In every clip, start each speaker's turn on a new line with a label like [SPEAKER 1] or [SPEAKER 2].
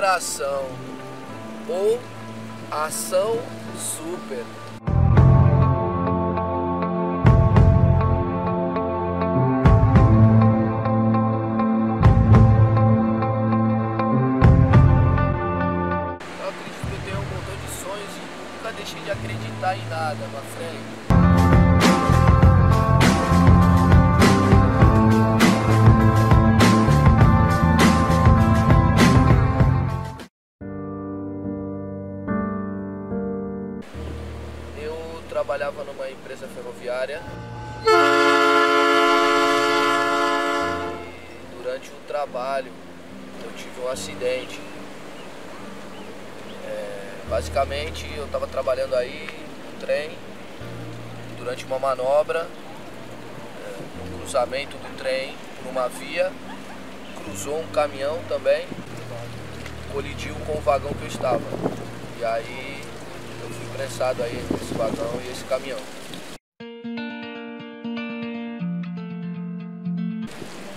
[SPEAKER 1] superação ou ação super. Eu acredito que eu tenho um montão de sonhos e nunca deixei de acreditar em nada pra frente. Trabalhava numa empresa ferroviária e durante o trabalho eu tive um acidente. Basicamente eu estava trabalhando aí no trem, durante uma manobra, no cruzamento do trem por uma via, cruzou um caminhão também, colidiu com o vagão que eu estava. E aí eu fui prensado aí entre esse vagão e esse caminhão.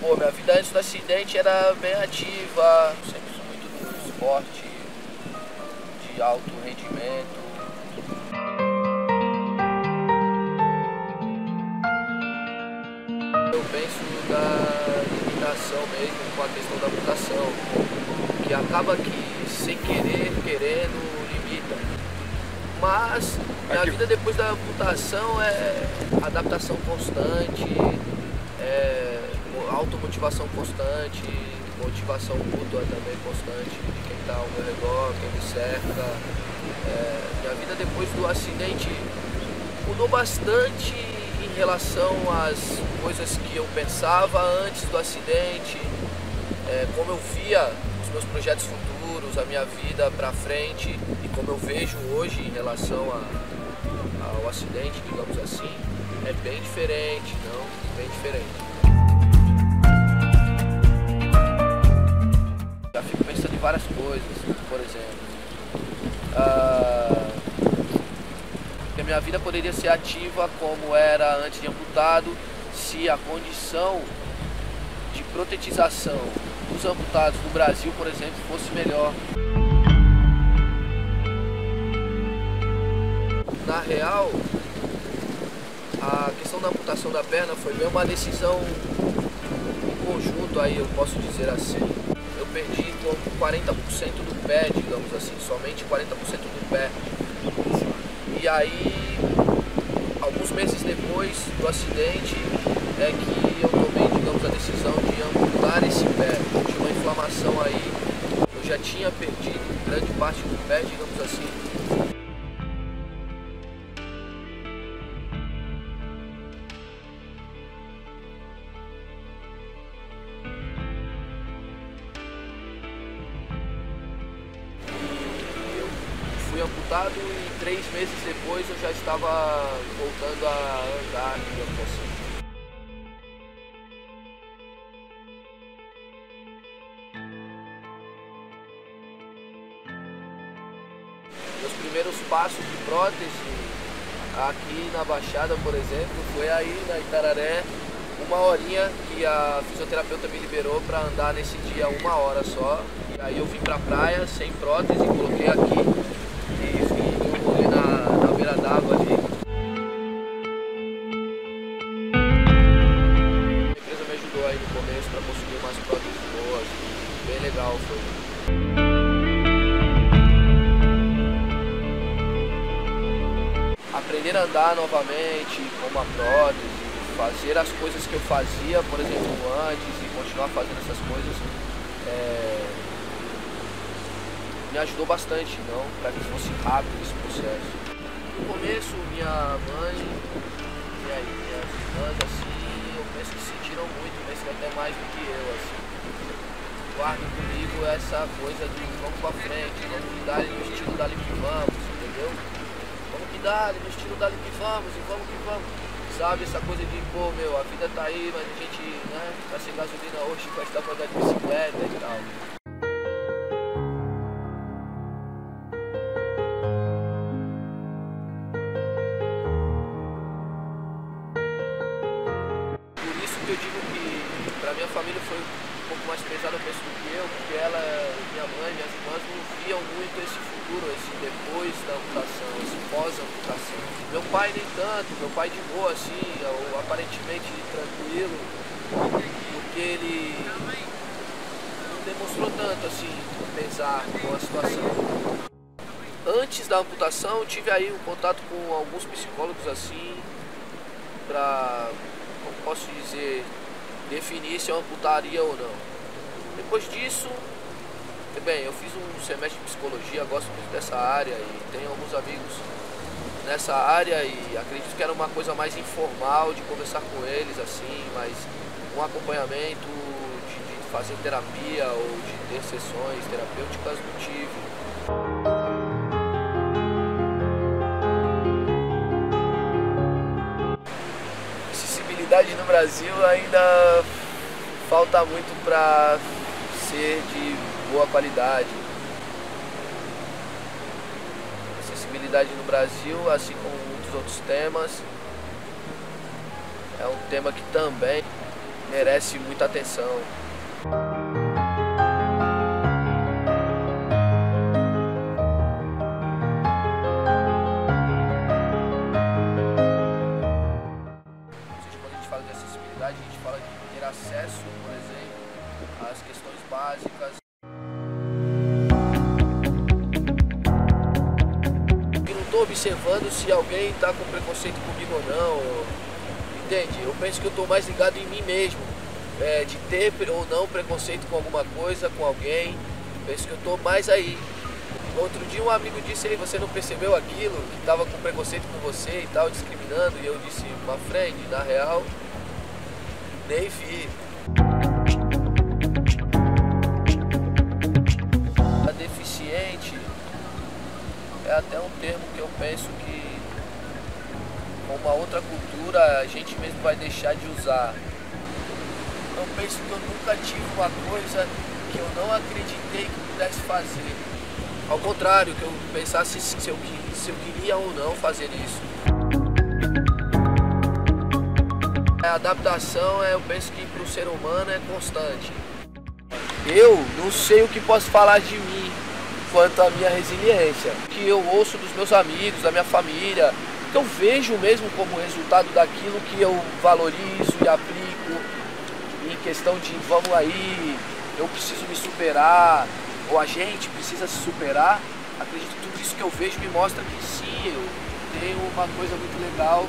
[SPEAKER 1] Pô, minha vida antes do acidente era bem ativa, sempre fui muito do esporte, de alto rendimento. Eu penso da limitação mesmo com a questão da amputação, que acaba que sem querer, querendo, limita. Mas minha vida depois da amputação é adaptação constante, automotivação constante, motivação mútua também constante de quem está ao meu redor, quem me cerca. Minha vida depois do acidente mudou bastante em relação às coisas que eu pensava antes do acidente, como eu via os meus projetos futuros, a minha vida para frente e como eu vejo hoje em relação ao acidente, digamos assim, é bem diferente, não? Bem diferente. Já fico pensando em várias coisas, por exemplo, que a minha vida poderia ser ativa como era antes de amputado se a condição de protetização dos amputados no Brasil, por exemplo, fosse melhor. Na real, a questão da amputação da perna foi bem uma decisão em conjunto, aí eu posso dizer assim. Eu perdi 40% do pé, digamos assim, somente 40% do pé. E aí, alguns meses depois do acidente, é que eu tomei, digamos, a decisão de amputar esse pé. Tinha uma inflamação aí, eu já tinha perdido grande parte do pé, digamos assim. Fui amputado e 3 meses depois eu já estava voltando a andar, digamos assim. Meus primeiros passos de prótese aqui na Baixada, por exemplo, foi aí na Itararé, 1 horinha que a fisioterapeuta me liberou para andar nesse dia 1 hora só. E aí eu vim pra praia sem prótese, coloquei aqui. E fiz um rolê na beira d'água ali. A empresa me ajudou aí no começo para conseguir umas próteses boas, bem legal foi. Aprender a andar novamente com uma prótese, fazer as coisas que eu fazia, por exemplo, antes e continuar fazendo essas coisas, me ajudou bastante, não, para que fosse rápido esse processo. No começo, minha mãe e aí minhas irmãs, assim, eu penso que sentiram muito, penso que até mais do que eu, assim. Guardo comigo essa coisa de vamos pra frente, vamos dar no estilo dali que vamos, entendeu? Vamos que dá no estilo dali que vamos e vamos que vamos. Sabe, essa coisa de, pô, meu, a vida tá aí, mas a gente, né, tá sem gasolina hoje, vai estar pra andar de bicicleta e tal. Eu digo que para minha família foi um pouco mais pesado, eu penso, do que eu, porque ela, minha mãe, minhas irmãs esse futuro, esse depois da amputação, esse pós-amputação. Meu pai nem tanto, meu pai de boa assim, ou aparentemente tranquilo, porque ele não demonstrou tanto assim, pesar com a situação. Antes da amputação, tive aí um contato com alguns psicólogos assim, para, como posso dizer, definir se eu amputaria ou não. Depois disso, bem, eu fiz um semestre de psicologia, gosto muito dessa área e tenho alguns amigos nessa área e acredito que era uma coisa mais informal de conversar com eles assim, mas um acompanhamento de fazer terapia ou de ter sessões terapêuticas não tive. Acessibilidade no Brasil ainda falta muito para ser de boa qualidade. Acessibilidade no Brasil, assim como muitos outros temas, é um tema que também merece muita atenção. Quando a gente fala de acessibilidade, a gente fala de ter acesso, por exemplo, às questões básicas. Eu não estou observando se alguém está com preconceito comigo ou não, entende? Eu penso que eu estou mais ligado em mim mesmo, de ter ou não preconceito com alguma coisa, com alguém. Penso que eu estou mais aí. Outro dia um amigo disse aí, você não percebeu aquilo, que estava com preconceito com você e tal, discriminando, e eu disse, my friend, na real, nem vi. A deficiente é até um termo que eu penso que com uma outra cultura a gente mesmo vai deixar de usar. Eu penso que eu nunca tive uma coisa que eu não acreditei que pudesse fazer. Ao contrário, que eu pensasse se eu queria ou não fazer isso. A adaptação, eu penso que para o ser humano é constante. Eu não sei o que posso falar de mim quanto à minha resiliência. Que eu ouço dos meus amigos, da minha família, que eu vejo mesmo como resultado daquilo que eu valorizo e aplico em questão de vamos aí, eu preciso me superar, ou a gente precisa se superar. Acredito que tudo isso que eu vejo me mostra que sim, eu tenho uma coisa muito legal.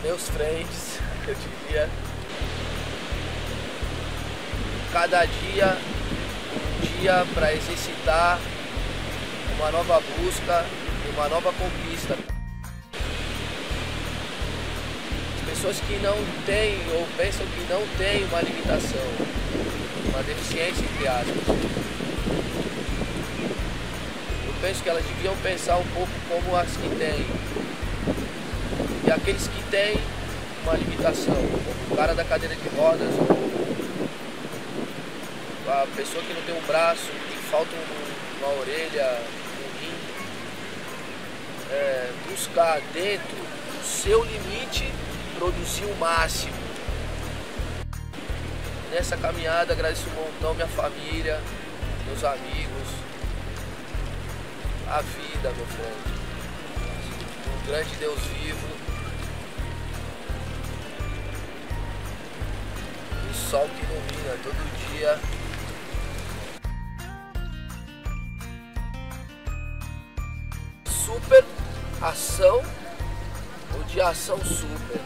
[SPEAKER 1] Meus friends, eu diria, cada dia, um dia para exercitar uma nova busca e uma nova conquista. As pessoas que não têm ou pensam que não têm uma limitação, uma deficiência entre aspas, eu penso que elas deviam pensar um pouco como as que têm. E aqueles que têm uma limitação, como o cara da cadeira de rodas, ou a pessoa que não tem um braço, que falta uma orelha, um rim, buscar dentro do seu limite, produzir o máximo. Nessa caminhada agradeço um montão minha família, meus amigos, a vida, meu filho. Um grande Deus vivo. O sol que ilumina todo dia. Super ação ou de ação super.